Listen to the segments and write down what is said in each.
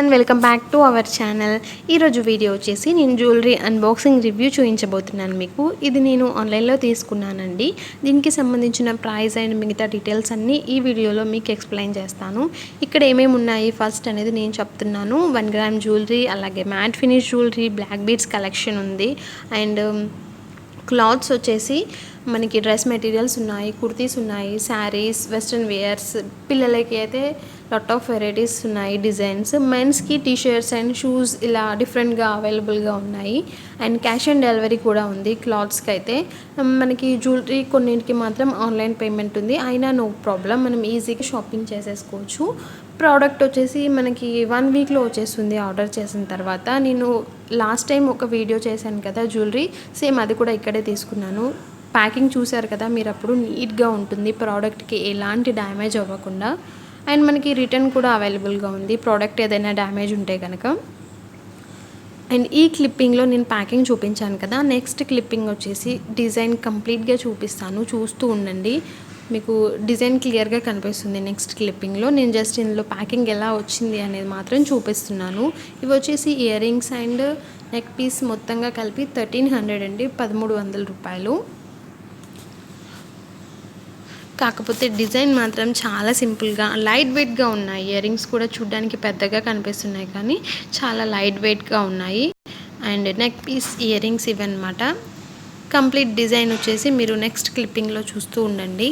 Everyone, welcome back to our channel. ఈరోజు video వచ్చేసి నేను జ్యువెలరీ అన్బాక్సింగ్ రివ్యూ చూపించబోతున్నాను మీకు. ఇది నేను ఆన్లైన్లో తీసుకున్నానండి. దీనికి సంబంధించిన ప్రైస్ అండ్ మిగతా డీటెయిల్స్ అన్నీ ఈ వీడియోలో మీకు ఎక్స్ప్లెయిన్ చేస్తాను. ఇక్కడ ఏమేమి ఉన్నాయి ఫస్ట్ అనేది నేను చెప్తున్నాను. 1 గ్రామ్ జ్యువెలరీ, అలాగే matte finish jewellery, black beads collection ఉంది. అండ్ క్లాత్స్ వచ్చేసి మనకి డ్రెస్ మెటీరియల్స్ ఉన్నాయి, కుర్తీస్ ఉన్నాయి, శారీస్, వెస్ట్రన్ వేర్స్, పిల్లలకి అయితే లాట్ ఆఫ్ వెరైటీస్ ఉన్నాయి, డిజైన్స్. మెన్స్కి టీ షర్ట్స్ అండ్ షూస్ ఇలా డిఫరెంట్గా అవైలబుల్గా ఉన్నాయి. అండ్ క్యాష్ ఆన్ డెలివరీ కూడా ఉంది క్లాత్స్కి అయితే. మనకి జ్యువెలరీ కొన్నింటికి మాత్రం ఆన్లైన్ పేమెంట్ ఉంది, అయినా నో ప్రాబ్లం, మనం ఈజీగా షాపింగ్ చేసేసుకోవచ్చు. ప్రోడక్ట్ వచ్చేసి మనకి 1 వీక్లో వచ్చేస్తుంది ఆర్డర్ చేసిన తర్వాత. నేను లాస్ట్ టైం ఒక వీడియో చేశాను కదా జ్యువెలరీ, సేమ్ అది కూడా ఇక్కడే తీసుకున్నాను. ప్యాకింగ్ చూసారు కదా మీరు, అప్పుడు నీట్గా ఉంటుంది, ప్రోడక్ట్కి ఎలాంటి డ్యామేజ్ అవ్వకుండా. అండ్ మనకి రిటర్న్ కూడా అవైలబుల్గా ఉంది ప్రోడక్ట్ ఏదైనా డ్యామేజ్ ఉంటే కనుక. అండ్ ఈ క్లిప్పింగ్లో నేను ప్యాకింగ్ చూపించాను కదా, నెక్స్ట్ క్లిప్పింగ్ వచ్చేసి డిజైన్ కంప్లీట్గా చూపిస్తాను, చూస్తూ ఉండండి, మీకు డిజైన్ క్లియర్గా కనిపిస్తుంది. నెక్స్ట్ క్లిప్పింగ్లో నేను జస్ట్ ఇందులో ప్యాకింగ్ ఎలా వచ్చింది అనేది మాత్రం చూపిస్తున్నాను. ఇవి వచ్చేసి earrings and neck piece మొత్తంగా కలిపి 1300 అండి, 1300 రూపాయలు. కాకపోతే డిజైన్ మాత్రం చాలా సింపుల్గా లైట్ వెయిట్గా ఉన్నాయి. ఇయర్ రింగ్స్ కూడా చూడడానికి పెద్దగా కనిపిస్తున్నాయి కానీ చాలా లైట్ వెయిట్గా ఉన్నాయి. And neck piece, earrings ఇవన్నమాట. కంప్లీట్ డిజైన్ వచ్చేసి మీరు నెక్స్ట్ క్లిప్పింగ్లో చూస్తూ ఉండండి.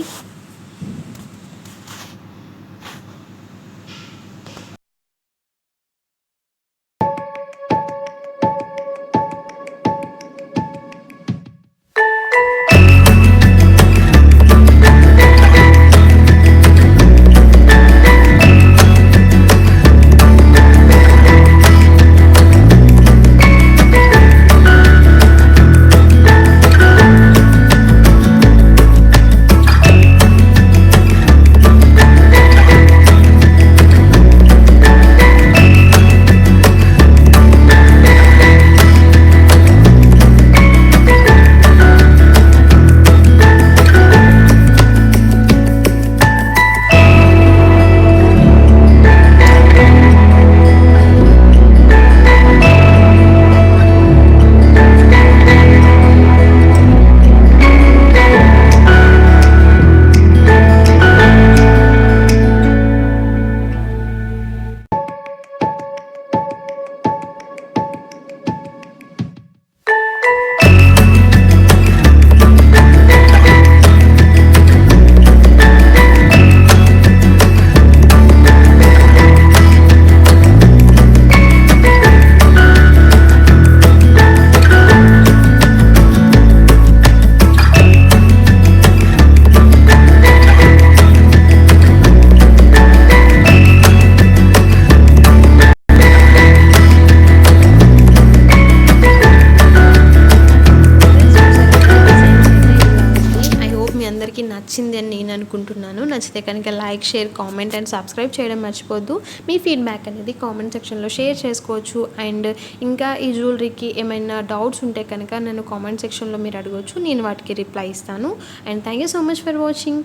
అందరికీ నచ్చింది అని నేను అనుకుంటున్నాను. నచ్చితే కనుక like, share, comment and subscribe చేయడం మర్చిపోద్దు. మీ ఫీడ్బ్యాక్ అనేది కామెంట్ సెక్షన్లో షేర్ చేసుకోవచ్చు. అండ్ ఇంకా ఈ జ్యువెలరీకి ఏమైనా డౌట్స్ ఉంటే కనుక నన్ను కామెంట్ సెక్షన్లో మీరు అడగవచ్చు, నేను వాటికి రిప్లై ఇస్తాను. And thank you so much for watching.